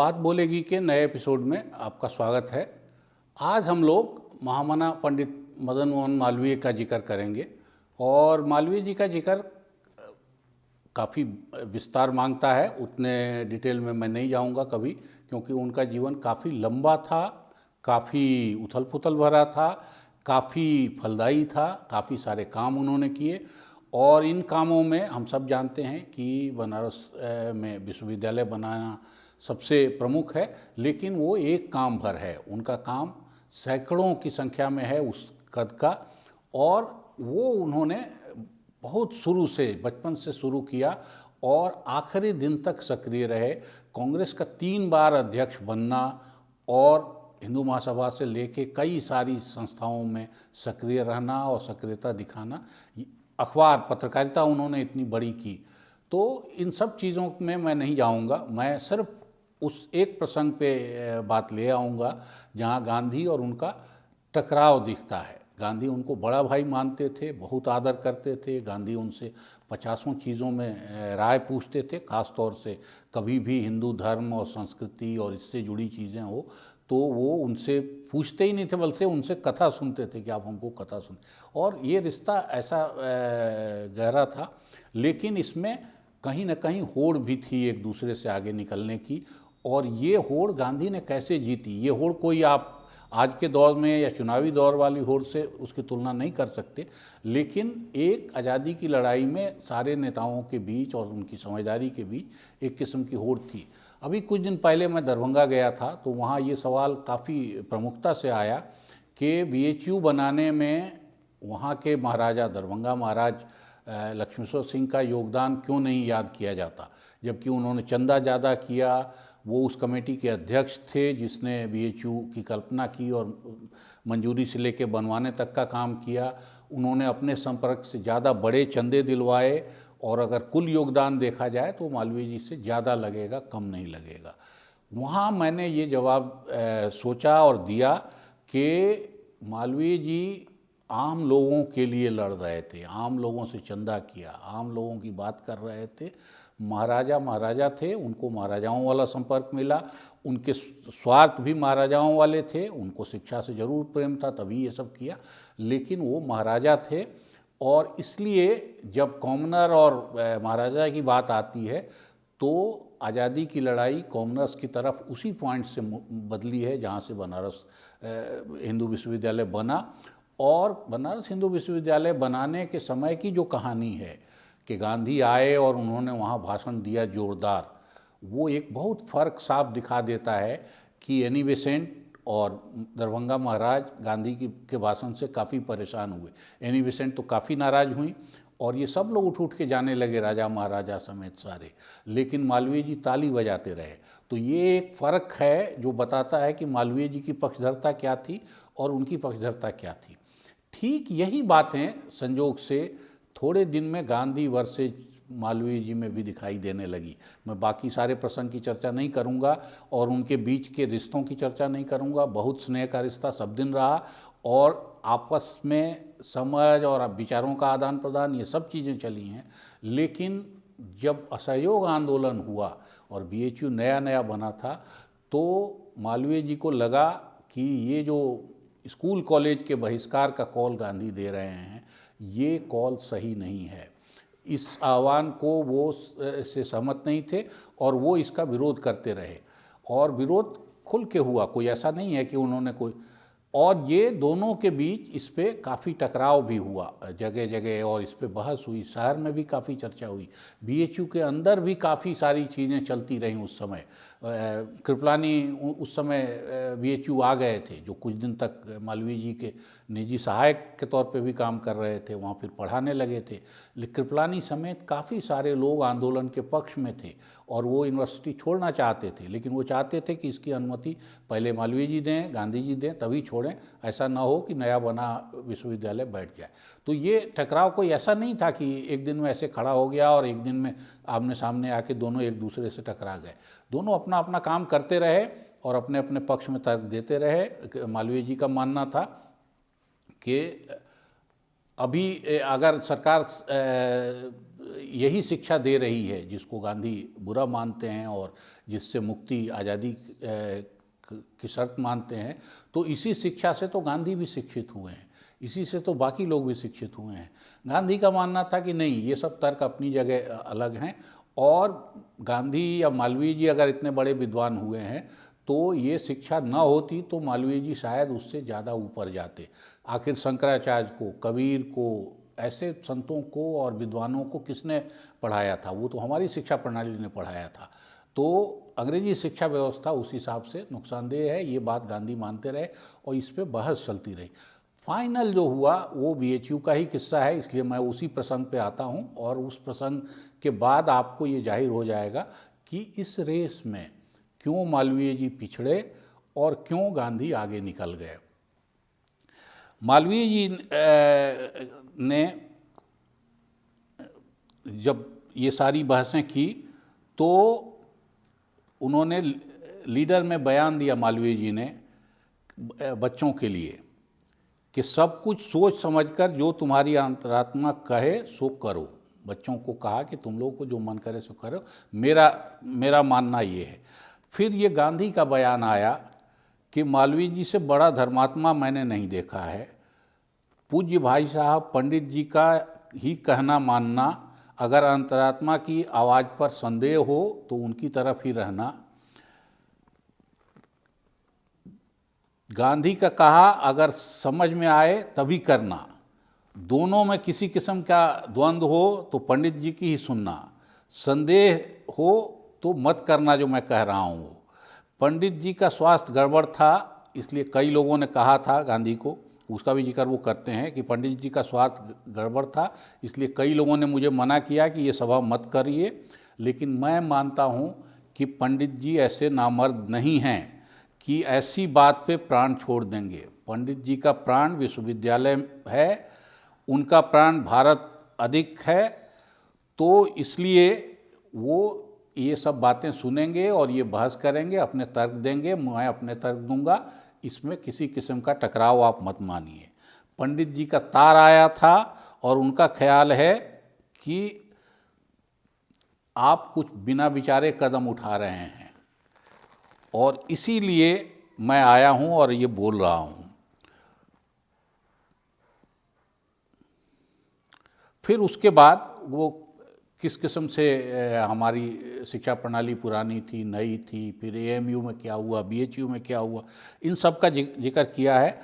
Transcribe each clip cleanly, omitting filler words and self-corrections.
बात बोलेगी के नए एपिसोड में आपका स्वागत है। आज हम लोग महामना पंडित मदन मोहन मालवीय का जिक्र करेंगे और मालवीय जी का जिक्र काफ़ी विस्तार मांगता है। उतने डिटेल में मैं नहीं जाऊंगा कभी, क्योंकि उनका जीवन काफ़ी लंबा था, काफ़ी उथल पुथल भरा था, काफ़ी फलदायी था, काफ़ी सारे काम उन्होंने किए। और इन कामों में हम सब जानते हैं कि बनारस में विश्वविद्यालय बनाना सबसे प्रमुख है, लेकिन वो एक काम भर है। उनका काम सैकड़ों की संख्या में है उस कद का, और वो उन्होंने बहुत शुरू से, बचपन से शुरू किया और आखिरी दिन तक सक्रिय रहे। कांग्रेस का 3 बार अध्यक्ष बनना और हिंदू महासभा से लेके कई सारी संस्थाओं में सक्रिय रहना और सक्रियता दिखाना, अखबार पत्रकारिता उन्होंने इतनी बड़ी की। तो इन सब चीज़ों में मैं नहीं जाऊंगा, मैं सिर्फ उस एक प्रसंग पे बात ले आऊँगा जहाँ गांधी और उनका टकराव दिखता है। गांधी उनको बड़ा भाई मानते थे, बहुत आदर करते थे। गांधी उनसे 50 चीज़ों में राय पूछते थे, ख़ास तौर से कभी भी हिंदू धर्म और संस्कृति और इससे जुड़ी चीज़ें हो तो वो उनसे पूछते ही नहीं थे, बल्कि उनसे कथा सुनते थे कि आप हमको कथा सुन। और ये रिश्ता ऐसा गहरा था, लेकिन इसमें कहीं ना कहीं होड़ भी थी एक दूसरे से आगे निकलने की। और ये होड़ गांधी ने कैसे जीती, ये होड़ कोई आप आज के दौर में या चुनावी दौर वाली होड़ से उसकी तुलना नहीं कर सकते, लेकिन एक आज़ादी की लड़ाई में सारे नेताओं के बीच और उनकी समझदारी के बीच एक किस्म की होड़ थी। अभी कुछ दिन पहले मैं दरभंगा गया था, तो वहाँ ये सवाल काफ़ी प्रमुखता से आया कि बीएचयू बनाने में वहाँ के महाराजा, दरभंगा महाराज लक्ष्मेश्वर सिंह का योगदान क्यों नहीं याद किया जाता, जबकि उन्होंने चंदा ज़्यादा किया। वो उस कमेटी के अध्यक्ष थे जिसने बीएचयू की कल्पना की और मंजूरी से लेकर बनवाने तक का काम किया। उन्होंने अपने संपर्क से ज़्यादा बड़े चंदे दिलवाए, और अगर कुल योगदान देखा जाए तो मालवीय जी से ज़्यादा लगेगा, कम नहीं लगेगा। वहाँ मैंने ये जवाब सोचा और दिया कि मालवीय जी आम लोगों के लिए लड़ रहे थे, आम लोगों से चंदा किया, आम लोगों की बात कर रहे थे। महाराजा थे, उनको महाराजाओं वाला संपर्क मिला, उनके स्वार्थ भी महाराजाओं वाले थे, उनको शिक्षा से ज़रूर प्रेम था, तभी ये सब किया, लेकिन वो महाराजा थे। और इसलिए जब कॉमनर और महाराजा की बात आती है तो आज़ादी की लड़ाई कॉमनर्स की तरफ उसी पॉइंट से बदली है जहाँ से बनारस हिंदू विश्वविद्यालय बना। और बनारस हिंदू विश्वविद्यालय बनाने के समय की जो कहानी है कि गांधी आए और उन्होंने वहाँ भाषण दिया जोरदार, वो एक बहुत फ़र्क साफ दिखा देता है कि एनी बेसेंट और दरभंगा महाराज गांधी के भाषण से काफ़ी परेशान हुए। एनी बेसेंट तो काफ़ी नाराज़ हुई और ये सब लोग उठ के जाने लगे, राजा महाराजा समेत सारे, लेकिन मालवीय जी ताली बजाते रहे। तो ये एक फ़र्क है जो बताता है कि मालवीय जी की पक्षधरता क्या थी और उनकी पक्षधरता क्या थी। ठीक यही बातें संजोग से थोड़े दिन में गांधी वर्सेज मालवीय जी में भी दिखाई देने लगी। मैं बाकी सारे प्रसंग की चर्चा नहीं करूंगा और उनके बीच के रिश्तों की चर्चा नहीं करूंगा। बहुत स्नेह का रिश्ता सब दिन रहा और आपस में समझ और विचारों का आदान प्रदान, ये सब चीज़ें चली हैं। लेकिन जब असहयोग आंदोलन हुआ और बीएचयू नया नया बना था, तो मालवीय जी को लगा कि ये जो स्कूल कॉलेज के बहिष्कार का कॉल गांधी दे रहे हैं, ये कॉल सही नहीं है। इस आह्वान को वो से सहमत नहीं थे और वो इसका विरोध करते रहे, और विरोध खुल के हुआ, कोई ऐसा नहीं है कि उन्होंने कोई। और ये दोनों के बीच इस पे काफ़ी टकराव भी हुआ जगह जगह, और इस पे बहस हुई, शहर में भी काफ़ी चर्चा हुई, बीएचयू के अंदर भी काफ़ी सारी चीज़ें चलती रहीं उस समय। कृपलानी उस समय बीएचयू आ गए थे, जो कुछ दिन तक मालवीय जी के निजी सहायक के तौर पे भी काम कर रहे थे, वहाँ फिर पढ़ाने लगे थे। लेकिन कृपलानी समेत काफ़ी सारे लोग आंदोलन के पक्ष में थे और वो यूनिवर्सिटी छोड़ना चाहते थे, लेकिन वो चाहते थे कि इसकी अनुमति पहले मालवीय जी दें, गांधी जी दें, तभी छोड़ें, ऐसा ना हो कि नया बना विश्वविद्यालय बैठ जाए। तो ये टकराव कोई ऐसा नहीं था कि एक दिन में ऐसे खड़ा हो गया और एक दिन में आमने सामने आके दोनों एक दूसरे से टकरा गए। दोनों अपना अपना काम करते रहे और अपने अपने पक्ष में तर्क देते रहे। मालवीय जी का मानना था कि अभी अगर सरकार यही शिक्षा दे रही है जिसको गांधी बुरा मानते हैं और जिससे मुक्ति आज़ादी की शर्त मानते हैं, तो इसी शिक्षा से तो गांधी भी शिक्षित हुए हैं, इसी से तो बाकी लोग भी शिक्षित हुए हैं। गांधी का मानना था कि नहीं, ये सब तर्क अपनी जगह अलग हैं, और गांधी या मालवीय जी अगर इतने बड़े विद्वान हुए हैं तो ये शिक्षा न होती तो मालवीय जी शायद उससे ज़्यादा ऊपर जाते। आखिर शंकराचार्य को, कबीर को, ऐसे संतों को और विद्वानों को किसने पढ़ाया था? वो तो हमारी शिक्षा प्रणाली ने पढ़ाया था। तो अंग्रेजी शिक्षा व्यवस्था उस हिसाब से नुकसानदेह है, ये बात गांधी मानते रहे और इस पर बहस चलती रही। फाइनल जो हुआ वो बीएचयू का ही किस्सा है, इसलिए मैं उसी प्रसंग पे आता हूँ, और उस प्रसंग के बाद आपको ये जाहिर हो जाएगा कि इस रेस में क्यों मालवीय जी पिछड़े और क्यों गांधी आगे निकल गए। मालवीय जी ने जब ये सारी बहसें की तो उन्होंने लीडर में बयान दिया, मालवीय जी ने, बच्चों के लिए कि सब कुछ सोच समझकर जो तुम्हारी अंतरात्मा कहे सो करो। बच्चों को कहा कि तुम लोगों को जो मन करे सो करो, मेरा मानना ये है। फिर ये गांधी का बयान आया कि मालवीय जी से बड़ा धर्मात्मा मैंने नहीं देखा है, पूज्य भाई साहब पंडित जी का ही कहना मानना, अगर अंतरात्मा की आवाज़ पर संदेह हो तो उनकी तरफ ही रहना। गांधी का कहा अगर समझ में आए तभी करना, दोनों में किसी किस्म का द्वंद्व हो तो पंडित जी की ही सुनना, संदेह हो तो मत करना जो मैं कह रहा हूँ। पंडित जी का स्वास्थ्य गड़बड़ था, इसलिए कई लोगों ने कहा था गांधी को, उसका भी जिक्र वो करते हैं कि पंडित जी का स्वास्थ्य गड़बड़ था, इसलिए कई लोगों ने मुझे मना किया कि ये सभा मत करिए, लेकिन मैं मानता हूँ कि पंडित जी ऐसे नामर्द नहीं हैं कि ऐसी बात पे प्राण छोड़ देंगे। पंडित जी का प्राण विश्वविद्यालय है, उनका प्राण भारत अधिक है, तो इसलिए वो ये सब बातें सुनेंगे और ये बहस करेंगे, अपने तर्क देंगे, मैं अपने तर्क दूंगा, इसमें किसी किस्म का टकराव आप मत मानिए। पंडित जी का तार आया था और उनका ख्याल है कि आप कुछ बिना विचारे कदम उठा रहे हैं, और इसीलिए मैं आया हूं और ये बोल रहा हूं। फिर उसके बाद वो किस किस्म से हमारी शिक्षा प्रणाली पुरानी थी, नई थी, फिर एएमयू में क्या हुआ, बीएचयू में क्या हुआ, इन सब का जिक्र किया है।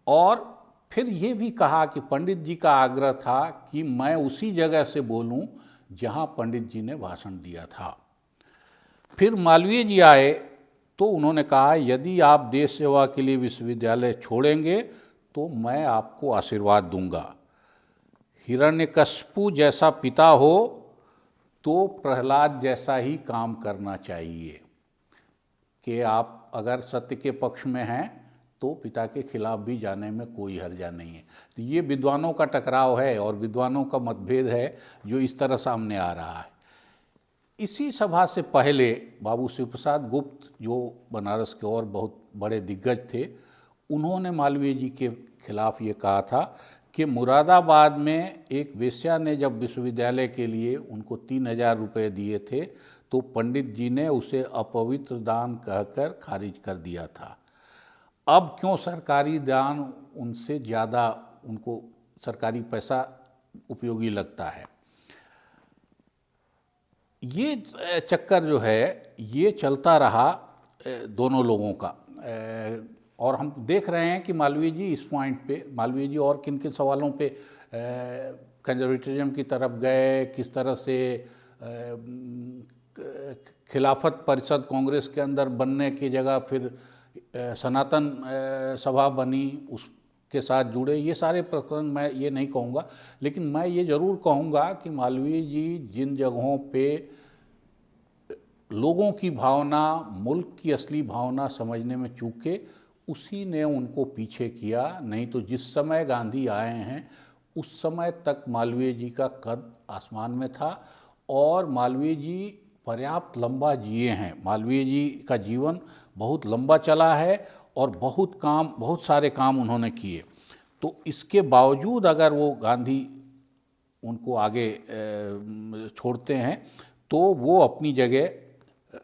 और फिर ये भी कहा कि पंडित जी का आग्रह था कि मैं उसी जगह से बोलूं जहां पंडित जी ने भाषण दिया था। फिर मालवीय जी आए तो उन्होंने कहा यदि आप देश सेवा के लिए विश्वविद्यालय छोड़ेंगे तो मैं आपको आशीर्वाद दूंगा। हिरण्यकशिपु जैसा पिता हो तो प्रहलाद जैसा ही काम करना चाहिए, कि आप अगर सत्य के पक्ष में हैं तो पिता के खिलाफ भी जाने में कोई हर्जा नहीं है। तो ये विद्वानों का टकराव है और विद्वानों का मतभेद है जो इस तरह सामने आ रहा है। इसी सभा से पहले बाबू शिव प्रसाद गुप्त, जो बनारस के और बहुत बड़े दिग्गज थे, उन्होंने मालवीय जी के खिलाफ ये कहा था कि मुरादाबाद में एक वेश्या ने जब विश्वविद्यालय के लिए उनको 3000 रुपये दिए थे तो पंडित जी ने उसे अपवित्र दान कहकर खारिज कर दिया था। अब क्यों सरकारी दान उनसे ज़्यादा, उनको सरकारी पैसा उपयोगी लगता है। ये चक्कर जो है ये चलता रहा दोनों लोगों का, और हम देख रहे हैं कि मालवीय जी इस पॉइंट पे, मालवीय जी और किन किन सवालों पे कंजर्वेटिज्म की तरफ गए, किस तरह से खिलाफत परिषद कांग्रेस के अंदर बनने की जगह फिर सनातन सभा बनी, उसके साथ जुड़े, ये सारे प्रकरण मैं ये नहीं कहूँगा, लेकिन मैं ये ज़रूर कहूँगा कि मालवीय जी जिन जगहों पे लोगों की भावना, मुल्क की असली भावना समझने में चूके, उसी ने उनको पीछे किया। नहीं तो जिस समय गांधी आए हैं उस समय तक मालवीय जी का कद आसमान में था और मालवीय जी पर्याप्त लंबा जिए हैं। मालवीय जी का जीवन बहुत लंबा चला है और बहुत सारे काम उन्होंने किए। तो इसके बावजूद अगर वो गांधी उनको आगे छोड़ते हैं तो वो अपनी जगह,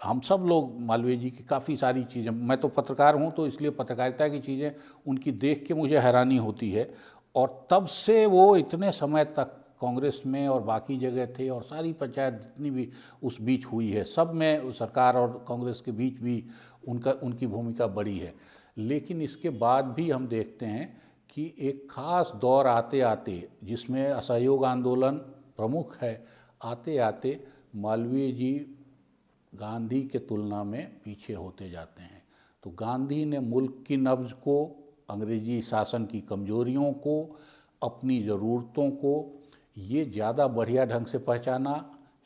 हम सब लोग मालवीय जी की काफ़ी सारी चीज़ें, मैं तो पत्रकार हूँ तो इसलिए पत्रकारिता की चीज़ें उनकी देख के मुझे हैरानी होती है। और तब से वो इतने समय तक कांग्रेस में और बाकी जगह थे, और सारी पंचायत जितनी भी उस बीच हुई है सब में सरकार और कांग्रेस के बीच भी उनकी भूमिका बड़ी है। लेकिन इसके बाद भी हम देखते हैं कि एक खास दौर आते आते, जिसमें असहयोग आंदोलन प्रमुख है, आते आते मालवीय जी गांधी के तुलना में पीछे होते जाते हैं। तो गांधी ने मुल्क की नब्ज को, अंग्रेजी शासन की कमजोरियों को, अपनी ज़रूरतों को ये ज़्यादा बढ़िया ढंग से पहचाना।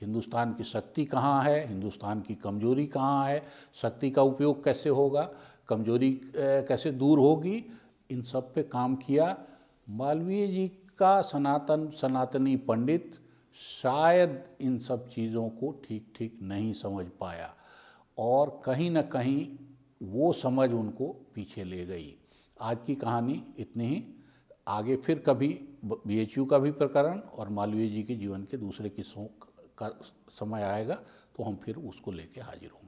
हिंदुस्तान की शक्ति कहाँ है, हिंदुस्तान की कमजोरी कहाँ है, शक्ति का उपयोग कैसे होगा, कमजोरी कैसे दूर होगी, इन सब पे काम किया। मालवीय जी का सनातनी पंडित शायद इन सब चीज़ों को ठीक ठीक नहीं समझ पाया, और कहीं न कहीं वो समझ उनको पीछे ले गई। आज की कहानी इतनी ही। आगे फिर कभी बीएचयू का भी प्रकरण और मालवीय जी के जीवन के दूसरे किस्सों का समय आएगा तो हम फिर उसको लेके हाजिर होंगे।